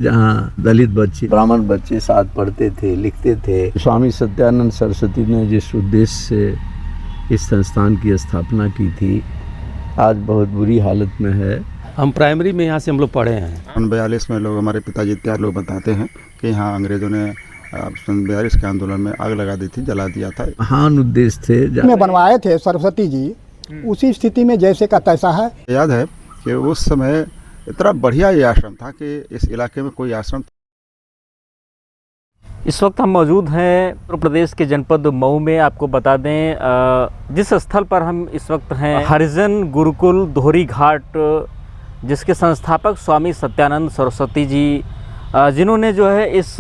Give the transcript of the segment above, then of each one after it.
जहाँ दलित बच्चे, ब्राह्मण बच्चे साथ पढ़ते थे, लिखते थे। स्वामी सत्यानंद सरस्वती ने जिस उद्देश्य से इस संस्थान की स्थापना की थी, आज बहुत बुरी हालत में है। हम प्राइमरी में यहाँ से हम लोग पढ़े हैं। 1942 में लोग, हमारे पिताजी इत्यादि लोग बताते हैं कि यहाँ अंग्रेजों ने 1942 के आंदोलन में आग लगा दी थी, जला दिया था। महान उद्देश्य थे में बनवाए थे सरस्वती जी, उसी स्थिति में जैसे का तैसा है। याद है कि उस समय इतना बढ़िया ये आश्रम था कि इस इलाके में कोई आश्रम। इस वक्त हम मौजूद हैं उत्तर प्रदेश के जनपद मऊ में। आपको बता दें, जिस स्थल पर हम इस वक्त हैं, हरिजन गुरुकुल दोहरी घाट, जिसके संस्थापक स्वामी सत्यानंद सरस्वती जी, जिन्होंने जो है इस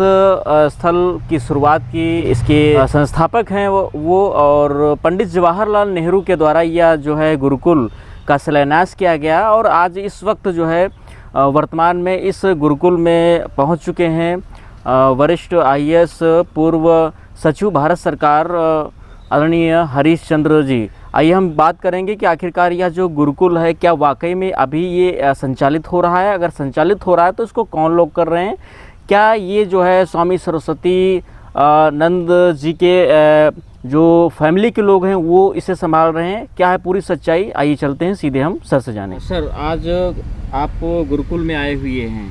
स्थल की शुरुआत की, इसके संस्थापक हैं वो और पंडित जवाहरलाल नेहरू के द्वारा यह जो है गुरुकुल का शिलान्यास किया गया। और आज इस वक्त जो है वर्तमान में इस गुरुकुल में पहुंच चुके हैं वरिष्ठ IAS पूर्व सचिव भारत सरकार आदरणीय हरीश चंद्र जी। आइए हम बात करेंगे कि आखिरकार यह जो गुरुकुल है, क्या वाकई में अभी ये संचालित हो रहा है? अगर संचालित हो रहा है तो इसको कौन लोग कर रहे हैं? क्या ये जो है स्वामी सरस्वती नंद जी के जो फैमिली के लोग हैं वो इसे संभाल रहे हैं? क्या है पूरी सच्चाई? आइए चलते हैं सीधे हम सर से जाने। सर, आज आप गुरुकुल में आए हुए हैं,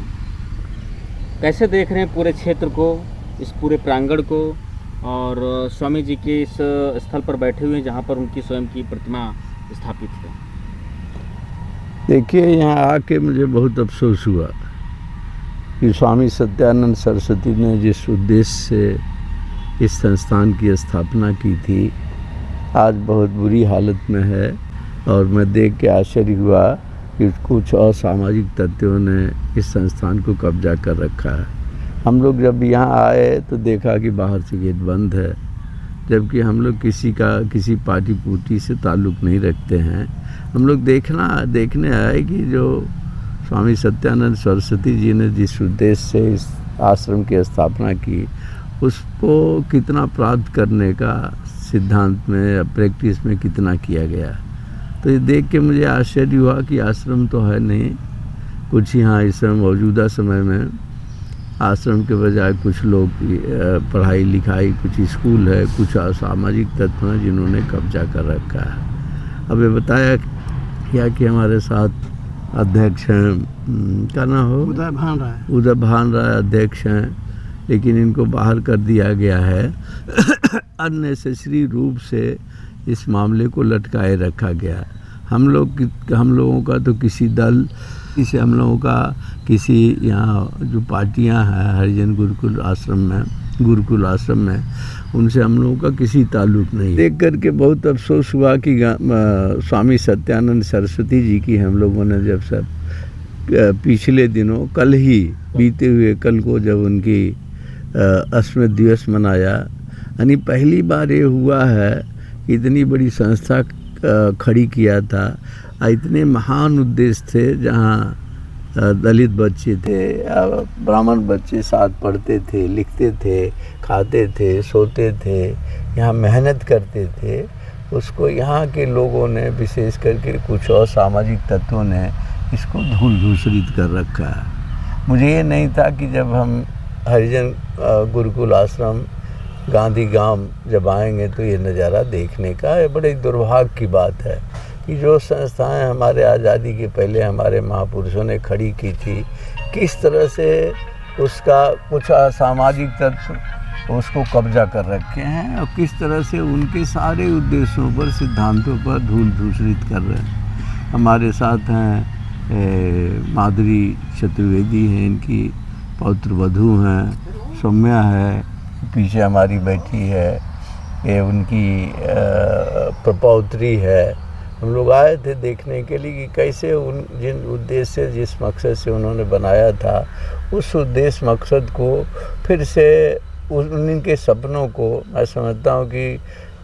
कैसे देख रहे हैं पूरे क्षेत्र को, इस पूरे प्रांगण को, और स्वामी जी के इस स्थल पर बैठे हुए हैं जहाँ पर उनकी स्वयं की प्रतिमा स्थापित है? देखिए, यहाँ आके मुझे बहुत अफसोस हुआ कि स्वामी सत्यानंद सरस्वती ने जिस उद्देश्य से इस संस्थान की स्थापना की थी, आज बहुत बुरी हालत में है। और मैं देख के आश्चर्य हुआ कि कुछ असामाजिक तत्वों ने इस संस्थान को कब्जा कर रखा है। हम लोग जब यहाँ आए तो देखा कि बाहर से गेट बंद है, जबकि हम लोग किसी पार्टी पूर्टी से ताल्लुक़ नहीं रखते हैं। हम लोग देखने आए कि जो स्वामी सत्यानंद सरस्वती जी ने जिस उद्देश्य से इस आश्रम की स्थापना की, उसको कितना प्राप्त करने का सिद्धांत में या प्रैक्टिस में कितना किया गया। तो ये देख के मुझे आश्चर्य हुआ कि आश्रम तो है नहीं, कुछ यहाँ इस मौजूदा समय में आश्रम के बजाय कुछ लोग पढ़ाई लिखाई, कुछ स्कूल है, कुछ असामाजिक तत्व हैं जिन्होंने कब्जा कर रखा है। अब ये बताया क्या कि हमारे साथ अध्यक्ष हैं, क्या नाम हो, उदय भान राय अध्यक्ष हैं, लेकिन इनको बाहर कर दिया गया है। अननेसेसरी रूप से इस मामले को लटकाए रखा गया। हम लोगों का तो किसी दल, इसे हम लोगों का किसी यहाँ जो पार्टियां हैं हरिजन गुरुकुल आश्रम में, उनसे हम लोगों का किसी ताल्लुक़ नहीं। देख करके बहुत अफसोस हुआ कि स्वामी सत्यानंद सरस्वती जी की हम लोगों ने जब सब पिछले दिनों बीते हुए कल को जब उनकी स्मृति दिवस मनाया, यानी पहली बार ये हुआ है कि इतनी बड़ी संस्था खड़ी किया था। इतने महान उद्देश्य थे, जहाँ दलित बच्चे थे, ब्राह्मण बच्चे साथ पढ़ते थे, लिखते थे, खाते थे, सोते थे, यहाँ मेहनत करते थे, उसको यहाँ के लोगों ने, विशेष करके कुछ असामाजिक तत्वों ने इसको धूल धूसरित कर रखा है। मुझे ये नहीं था कि जब हम हरिजन गुरुकुल आश्रम गांधी गांव जब आएंगे तो ये नज़ारा देखने का है। बड़े दुर्भाग्य की बात है कि जो संस्थाएं हमारे आज़ादी के पहले हमारे महापुरुषों ने खड़ी की थी, किस तरह से उसका कुछ असामाजिक तत्व उसको कब्जा कर रखे हैं और किस तरह से उनके सारे उद्देश्यों पर, सिद्धांतों पर धूल धूसरित कर रहे हैं। हमारे साथ हैं माधुरी चतुर्वेदी हैं, इनकी पौत्र वधू हैं, सौम्या है, पीछे हमारी बैठी है, ये उनकी प्रपौत्री है। हम लोग आए थे देखने के लिए कि कैसे जिन उद्देश्य से, जिस मकसद से उन्होंने बनाया था, उस उद्देश्य मकसद को फिर से उनके सपनों को, मैं समझता हूँ कि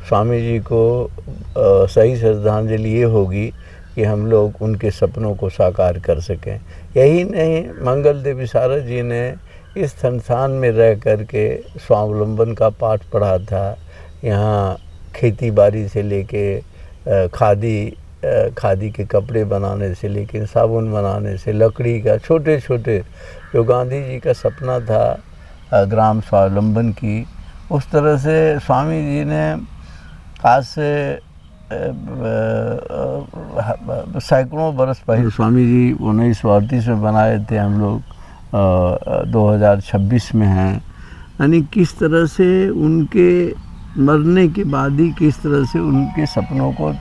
स्वामी जी को सही श्रद्धांजलि ये होगी कि हम लोग उनके सपनों को साकार कर सकें। यही नहीं, मंगल देव विशारद जी ने इस संस्थान में रह कर के स्वावलंबन का पाठ पढ़ा था। यहाँ खेती बाड़ी से लेके खादी के कपड़े बनाने से लेकर साबुन बनाने से, लकड़ी का छोटे छोटे जो गांधी जी का सपना था ग्राम स्वावलंबन की, उस तरह से स्वामी जी ने आज से सैकड़ों बरस पहले स्वामी जी 1938 में बनाए थे, हम लोग 2026 में हैं। यानी किस तरह से उनके मरने के बाद ही किस तरह से उनके सपनों को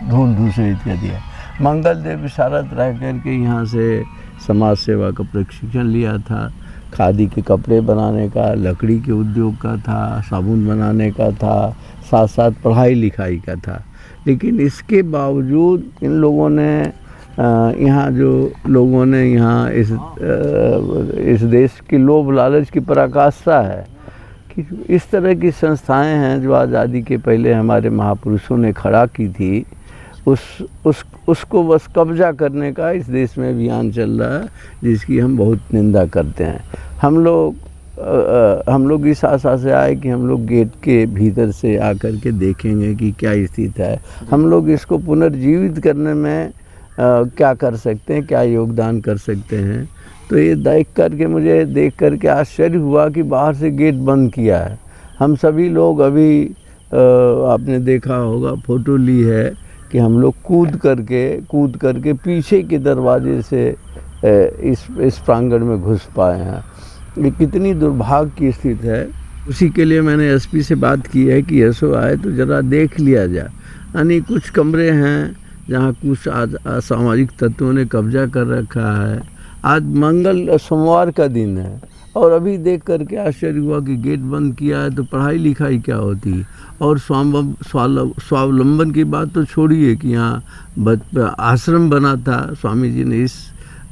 धूल धूसरित कर दिया। मंगल देव विशारद रह कर के यहाँ से समाज सेवा का प्रशिक्षण लिया था, खादी के कपड़े बनाने का, लकड़ी के उद्योग का था, साबुन बनाने का था, साथ साथ पढ़ाई लिखाई का था। लेकिन इसके बावजूद इन लोगों ने यहाँ जो लोगों ने यहाँ इस देश की लोभ लालच की पराकाष्ठा है कि इस तरह की संस्थाएं हैं जो आज़ादी के पहले हमारे महापुरुषों ने खड़ा की थी, उसको बस कब्जा करने का इस देश में अभियान चल रहा है, जिसकी हम बहुत निंदा करते हैं। हम लोग इस आशा से आए कि हम लोग गेट के भीतर से आकर के देखेंगे कि क्या स्थिति है, हम लोग इसको पुनर्जीवित करने में क्या कर सकते हैं, क्या योगदान कर सकते हैं। तो ये मुझे देख करके आश्चर्य हुआ कि बाहर से गेट बंद किया है। हम सभी लोग अभी आपने देखा होगा, फ़ोटो ली है कि हम लोग कूद करके पीछे के दरवाजे से इस प्रांगण में घुस पाए हैं। ये कितनी दुर्भाग्य की स्थिति है। उसी के लिए मैंने एसपी से बात की है कि एसओ आए तो ज़रा देख लिया जाए। यानी कुछ कमरे हैं जहाँ कुछ असामाजिक तत्वों ने कब्जा कर रखा है। आज सोमवार का दिन है और अभी देख करके आश्चर्य हुआ कि गेट बंद किया है, तो पढ़ाई लिखाई क्या होती। और स्वावलंबन की बात तो छोड़िए कि यहाँ आश्रम बना था, स्वामी जी ने इस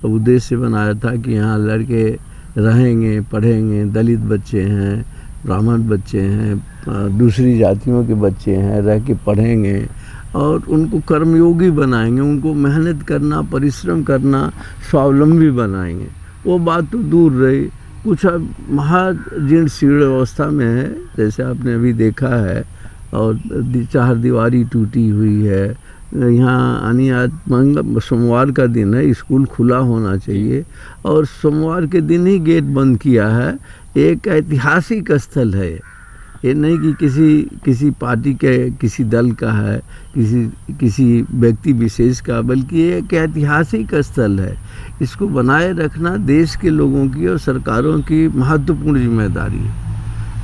उद्देश्य से बनाया था कि यहाँ लड़के रहेंगे, पढ़ेंगे, दलित बच्चे हैं, ब्राह्मण बच्चे हैं, दूसरी जातियों के बच्चे हैं, रह के पढ़ेंगे और उनको कर्मयोगी बनाएंगे, उनको मेहनत करना, परिश्रम करना, स्वावलंबी बनाएंगे। वो बात तो दूर रही, कुछ अब महाजीर्ण शीर्ण अवस्था में है, जैसे आपने अभी देखा है, और चार दीवारी टूटी हुई है। यहाँ आज सोमवार का दिन है, स्कूल खुला होना चाहिए और सोमवार के दिन ही गेट बंद किया है। एक ऐतिहासिक स्थल है, ये नहीं कि किसी पार्टी के किसी दल का है, किसी व्यक्ति विशेष का, बल्कि ये एक ऐतिहासिक स्थल है। इसको बनाए रखना देश के लोगों की और सरकारों की महत्वपूर्ण जिम्मेदारी है।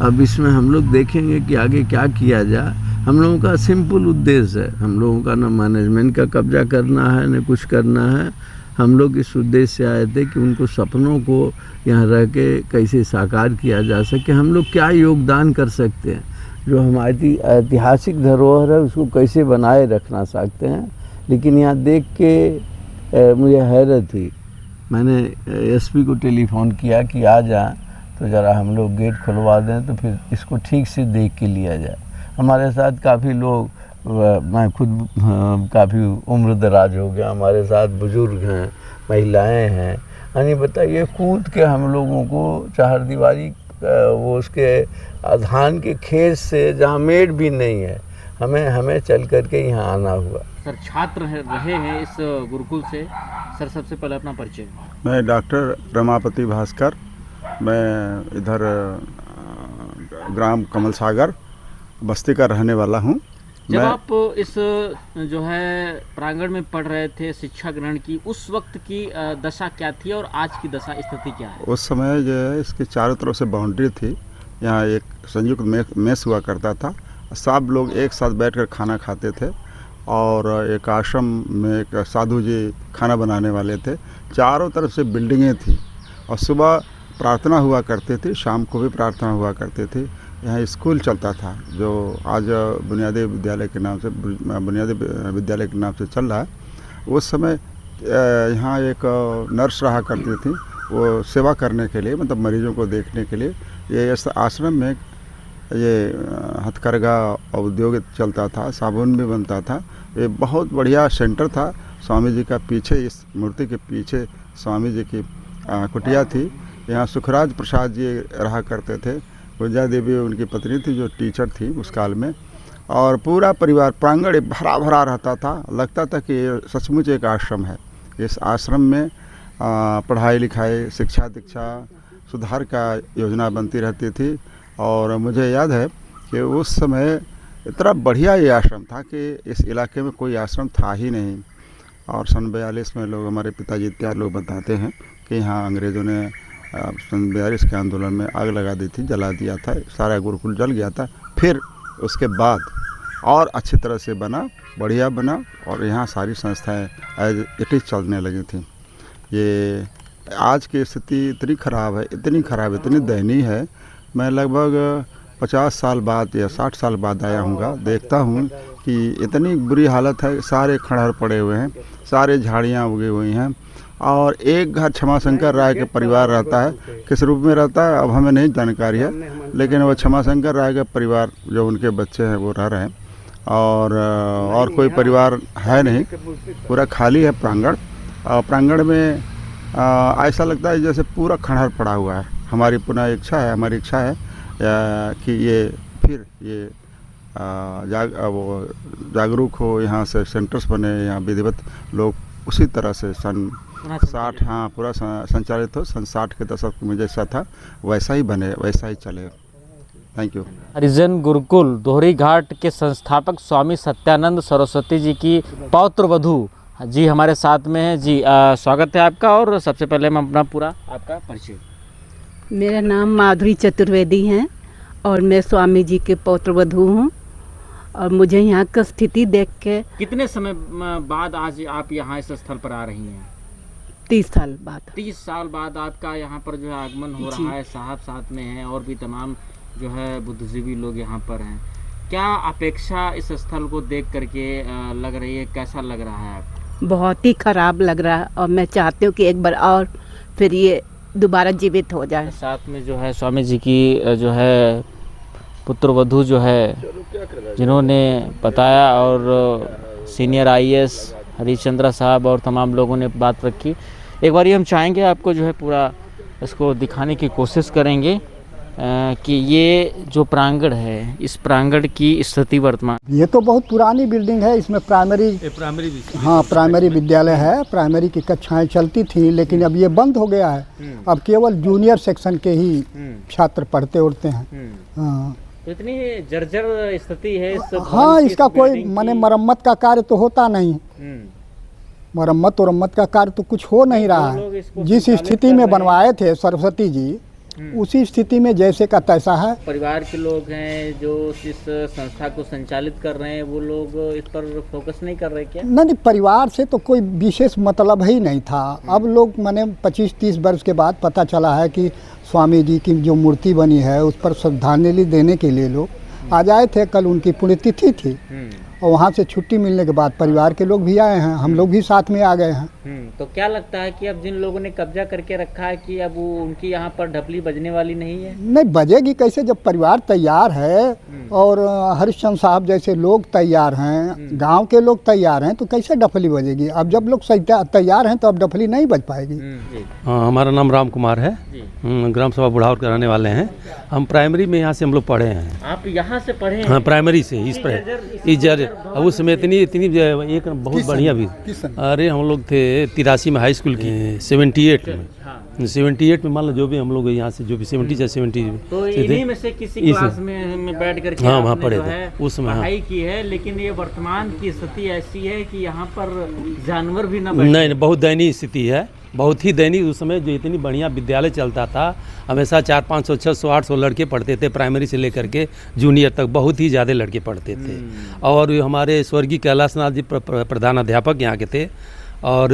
अब इसमें हम लोग देखेंगे कि आगे क्या किया जाए। हम लोगों का सिंपल उद्देश्य है, हम लोगों का न मैनेजमेंट का कब्जा करना है न कुछ करना है। हम लोग इस उद्देश्य से आए थे कि उनको सपनों को यहाँ रह के कैसे साकार किया जा सके, हम लोग क्या योगदान कर सकते हैं, जो हमारी ऐतिहासिक धरोहर है उसको कैसे बनाए रखना सकते हैं। लेकिन यहाँ देख के मुझे हैरत हुई। मैंने एसपी को टेलीफोन किया कि आ जाए तो ज़रा हम लोग गेट खुलवा दें, तो फिर इसको ठीक से देख के लिया जाए। हमारे साथ काफ़ी लोग, मैं खुद काफ़ी उम्र दराज हो गया, हमारे साथ बुज़ुर्ग हैं, महिलाएं हैं। यानी बताइए कूद के हम लोगों को चार दीवारी वो उसके धान के खेत से, जहाँ मेड़ भी नहीं है, हमें चल करके यहाँ आना हुआ। सर, छात्र रहे हैं इस गुरुकुल से, सर सबसे पहले अपना परिचय। मैं डॉक्टर रमापति भास्कर, मैं इधर ग्राम कमल सागर बस्ती का रहने वाला हूँ। जब आप इस जो है प्रांगण में पढ़ रहे थे, शिक्षा ग्रहण की, उस वक्त की दशा क्या थी और आज की दशा स्थिति क्या है? उस समय जो है इसके चारों तरफ से बाउंड्री थी। यहाँ एक संयुक्त मेस हुआ करता था, सब लोग एक साथ बैठकर खाना खाते थे और एक आश्रम में एक साधु जी खाना बनाने वाले थे। चारों तरफ से बिल्डिंगें थी और सुबह प्रार्थना हुआ करती थी, शाम को भी प्रार्थना हुआ करती थी। यहाँ स्कूल चलता था जो आज बुनियादी विद्यालय के नाम से चल रहा है। उस समय यहाँ एक नर्स रहा करती थी, वो सेवा करने के लिए, मतलब मरीजों को देखने के लिए। ये आश्रम में ये हथकरघा उद्योग चलता था, साबुन भी बनता था। ये बहुत बढ़िया सेंटर था। स्वामी जी का पीछे, इस मूर्ति के पीछे स्वामी जी की कुटिया थी। यहाँ सुखराज प्रसाद जी रहा करते थे। गुंजा देवी उनकी पत्नी थी जो टीचर थी उस काल में। और पूरा परिवार, प्रांगण भरा भरा रहता था, लगता था कि ये सचमुच एक आश्रम है। इस आश्रम में पढ़ाई लिखाई शिक्षा दीक्षा सुधार का योजना बनती रहती थी। और मुझे याद है कि उस समय इतना बढ़िया ये आश्रम था कि इस इलाके में कोई आश्रम था ही नहीं। और सन 42 में लोग, हमारे पिताजी इत्यादि लोग बताते हैं कि यहाँ अंग्रेज़ों ने सन 42 के आंदोलन में आग लगा दी थी, जला दिया था, सारा गुरुकुल जल गया था। फिर उसके बाद और अच्छी तरह से बना, बढ़िया बना, और यहाँ सारी संस्थाएं एज इट इज़ चलने लगी थी। ये आज की स्थिति इतनी ख़राब है, इतनी दयनीय है। मैं लगभग 50 साल बाद या 60 साल बाद आया हूँगा, देखता हूँ कि इतनी बुरी हालत है। सारे खंडहर पड़े हुए हैं, सारे झाड़ियाँ उगी हुई हैं, और एक घर क्षमाशंकर राय के परिवार रहता है। किस रूप में रहता है अब हमें नहीं जानकारी है, लेकिन वो क्षमाशंकर राय का परिवार, जो उनके बच्चे हैं वो रह रहे हैं, और कोई परिवार है नहीं, पूरा खाली है प्रांगण। और प्रांगण में ऐसा लगता है जैसे पूरा खंडहर पड़ा हुआ है। हमारी हमारी इच्छा है कि ये फिर ये जागरूक हो, यहाँ से सेंटर्स बने, यहाँ विधिवत लोग उसी तरह से सन 60 पूरा संचालित हो। सन 60 के दशक में जैसा था वैसा ही बने, वैसा ही चले। Thank you. हरिजन गुरुकुल दोहरी घाट के संस्थापक स्वामी सत्यानंद सरस्वती जी की पौत्र वधू जी हमारे साथ में है जी। स्वागत है आपका। और सबसे पहले हम अपना पूरा आपका परिचय। मेरा नाम माधुरी चतुर्वेदी है और मैं स्वामी जी के पौत्र वधू हूँ। और मुझे यहाँ का स्थिति देख के कितने समय बाद आज आप यहाँ इस स्थल पर आ रही हैं? 30 साल बाद। 30 साल बाद आपका यहाँ पर जो है आगमन हो रहा है। साहब साथ में हैं और भी तमाम जो है बुद्धिजीवी लोग यहाँ पर हैं। क्या अपेक्षा इस स्थल को देख करके लग रही है? कैसा लग रहा है आपको? बहुत ही ख़राब लग रहा है और मैं चाहती हूँ कि एक बार और फिर ये दोबारा जीवित हो जाए। साथ में जो है स्वामी जी की जो है पुत्र वधू जो है जिन्होंने बताया, और सीनियर IAS हरिश्चंद्र साहब और तमाम लोगों ने बात रखी। एक बार हम चाहेंगे आपको जो है पूरा इसको दिखाने की कोशिश करेंगे कि ये जो प्रांगण है, इस प्रांगण की स्थिति वर्तमान। ये तो बहुत पुरानी बिल्डिंग है। इसमें प्राइमरी विद्यालय है। प्राइमरी की कक्षाएं चलती थी, लेकिन अब ये बंद हो गया है। अब केवल जूनियर सेक्शन के ही छात्र पढ़ते उड़ते हैं। हाँ, इतनी जर्जर स्थिति है इस हाँ, इसका कोई माने मरम्मत का कार्य तो होता नहीं। मरम्मत का कार्य तो कुछ हो नहीं रहा है। जिस स्थिति में बनवाए थे सरस्वती जी, उसी स्थिति में जैसे का तैसा है। परिवार के लोग हैं जो इस संस्था को संचालित कर रहे हैं, वो लोग इस पर फोकस नहीं कर रहे क्या? नहीं, परिवार से तो कोई विशेष मतलब ही नहीं था। अब लोग माने 25-30 वर्ष के बाद पता चला है कि स्वामी जी की जो मूर्ति बनी है उस पर श्रद्धांजलि देने के लिए लोग आ जाए थे। कल उनकी पुण्यतिथि थी और वहाँ से छुट्टी मिलने के बाद परिवार के लोग भी आए हैं, हम लोग भी साथ में आ गए हैं। तो क्या लगता है कि अब जिन लोगों ने कब्जा करके रखा है कि अब वो उनकी यहाँ पर ढपली बजने वाली नहीं है? नहीं बजेगी कैसे, जब परिवार तैयार है और हरिश्चंद्र साहब जैसे लोग तैयार हैं, गांव के लोग तैयार हैं, तो कैसे ढपली बजेगी? अब जब लोग तैयार हैं तो अब ढपली नहीं बज पाएगी। हमारा नाम राम कुमार है, ग्राम सभा बुढ़ावर के रहने वाले हैं। हम प्राइमरी में यहाँ से हम लोग पढ़े हैं। आप यहाँ से पढ़े हैं? हाँ, प्राइमरी से उस समय इतनी एक बहुत बढ़िया भी। अरे हम लोग थे 83 में हाई स्कूल की, 78 में मान लो जो भी हम लोग यहाँ से जो भी 70 या 70 तो इन्हीं में से किसी क्लास में बैठ कर हाँ वहाँ पढ़े थे उस समय पढ़ाई की है। लेकिन ये वर्तमान की स्थिति ऐसी है कि यहाँ पर जानवर भी नहीं, बहुत दयनीय स्थिति है, बहुत ही दयनीय। उस समय जो इतनी बढ़िया विद्यालय चलता था, हमेशा 400-500 600 800 लड़के पढ़ते थे, प्राइमरी से लेकर के जूनियर तक बहुत ही ज़्यादा लड़के पढ़ते थे। और हमारे स्वर्गीय कैलाश नाथ जी प्रधान अध्यापक यहाँ के थे, और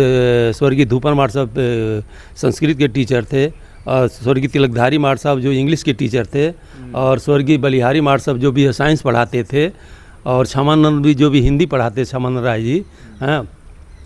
स्वर्गीय धूपन मार साहब संस्कृत के टीचर थे, और स्वर्गीय तिलकधारी मार साहब जो इंग्लिश के टीचर थे, और स्वर्गीय बलिहारी मार साहब जो भी साइंस पढ़ाते थे, और क्षमानंद भी जो भी हिंदी पढ़ाते, क्षमानंद राय जी। हाँ,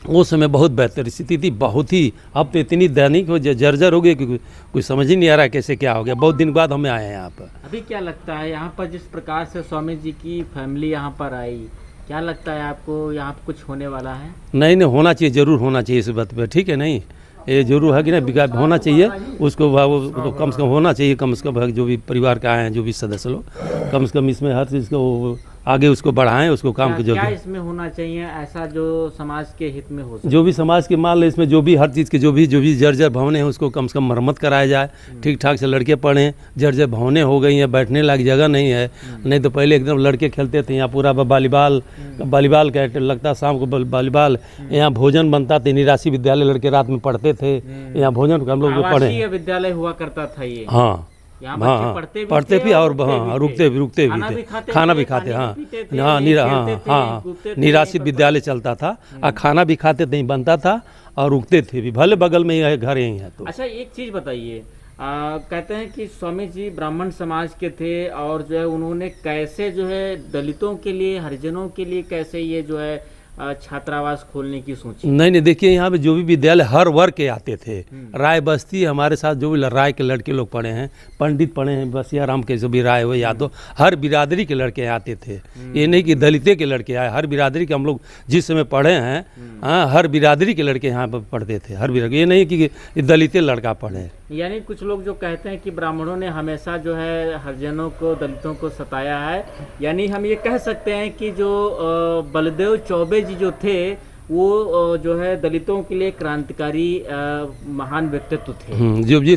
उस समय बहुत बेहतर स्थिति थी, बहुत ही। अब तो इतनी दैनिक हो जर्जर हो गई कि कुछ समझ ही नहीं आ रहा कैसे क्या हो गया। बहुत दिन बाद हमें आए हैं यहाँ पर। अभी क्या लगता है यहाँ पर जिस प्रकार से स्वामी जी की फैमिली यहाँ पर आई, क्या लगता है आपको यहाँ पर कुछ होने वाला है? नहीं, होना चाहिए, ज़रूर होना चाहिए इस बात पर, ठीक है? नहीं, ये जरूर है कि नहीं, होना चाहिए उसको, वो कम से कम होना चाहिए। कम से कम जो भी परिवार का आए हैं, जो भी सदस्य लोग, कम से कम इसमें हर चीज़ को आगे उसको बढ़ाएं, उसको काम को जो क्या इसमें होना चाहिए ऐसा जो समाज के हित में हो सके? जो भी समाज के मान लो इसमें जो भी हर चीज़ के जो भी जर्जर भवनें हैं उसको कम से कम मरम्मत कराया जाए, ठीक ठाक से लड़के पढ़ें। जर्जर भवनें हो गई हैं, बैठने लायक जगह नहीं है, नहीं तो पहले एकदम लड़के खेलते थे यहाँ पूरा वॉलीबॉल का लगता शाम को वॉलीबॉल, यहाँ भोजन बनता था, निराश्री विद्यालय लड़के रात में पढ़ते थे, यहाँ भोजन हम लोग पढ़े। आवासीय विद्यालय हुआ करता था ये। हाँ यहाँ हाँ, बच्चे पढ़ते भी और हाँ रुकते भी थे, खाना भी खाते, हाँ निराश्रित विद्यालय चलता था और खाना भी खाते थे, बनता था और रुकते थे भी, भले बगल में ही घर यही है। तो अच्छा एक चीज़ बताइए, कहते हैं कि स्वामी जी ब्राह्मण समाज के थे और जो है उन्होंने कैसे जो है दलितों के लिए, हरिजनों के लिए कैसे ये जो है छात्रावास खोलने की सोची? नहीं देखिए यहाँ पे जो भी विद्यालय हर वर्ग के आते थे, राय बस्ती हमारे साथ जो भी राय के लड़के लोग पढ़े हैं, पंडित पढ़े हैं, बसिया राम के जो भी राय हुए यादव, हर बिरादरी के लड़के आते थे। ये नहीं कि दलिते के लड़के आए, हर बिरादरी के हम लोग जिस समय पढ़े हैं, हाँ हर बिरादरी के लड़के यहाँ पर पढ़ते थे, हर बिरादरी। ये नहीं कि दलिते लड़का पढ़े। यानी कुछ लोग जो कहते हैं कि ब्राह्मणों ने हमेशा जो है हरिजनों को, दलितों को सताया है, यानी हम ये कह सकते हैं कि जो बलदेव चौबे जी जो थे वो जो है दलितों के लिए क्रांतिकारी महान व्यक्तित्व थे। जो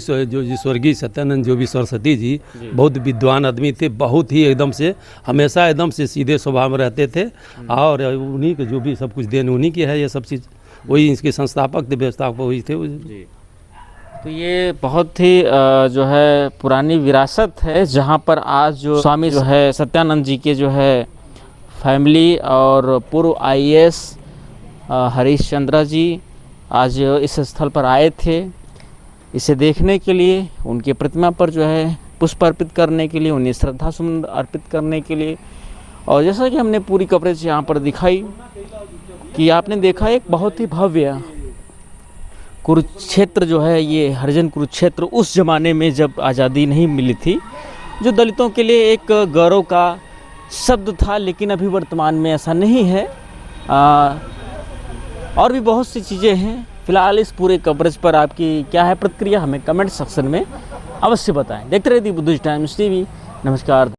स्वर्गीय सत्यानंद जो भी सरस्वती जी बहुत विद्वान आदमी थे, बहुत ही एकदम से हमेशा एकदम से सीधे स्वभाव में रहते थे और उन्हीं के जो भी सब कुछ देन उन्हीं की है, ये सब चीज़ वही इसके संस्थापक थे, व्यवस्थापक वही थे जी। तो ये बहुत ही जो है पुरानी विरासत है जहाँ पर आज जो स्वामी जो है सत्यानंद जी के जो है फैमिली और पूर्व IAS हरीश चंद्रा जी आज इस स्थल पर आए थे इसे देखने के लिए, उनकी प्रतिमा पर जो है पुष्प अर्पित करने के लिए, उन्हें श्रद्धा सुमन अर्पित करने के लिए। और जैसा कि हमने पूरी कवरेज यहाँ पर दिखाई कि आपने देखा एक बहुत ही भव्य कुरुक्षेत्र जो है, ये हरिजन कुरुक्षेत्र उस ज़माने में जब आज़ादी नहीं मिली थी, जो दलितों के लिए एक गौरव का शब्द था, लेकिन अभी वर्तमान में ऐसा नहीं है। और भी बहुत सी चीज़ें हैं। फिलहाल इस पूरे कवरेज पर आपकी क्या है प्रतिक्रिया, हमें कमेंट सेक्शन में अवश्य बताएं। देखते रहिए बुद्धिस्ट टाइम्स TV। नमस्कार।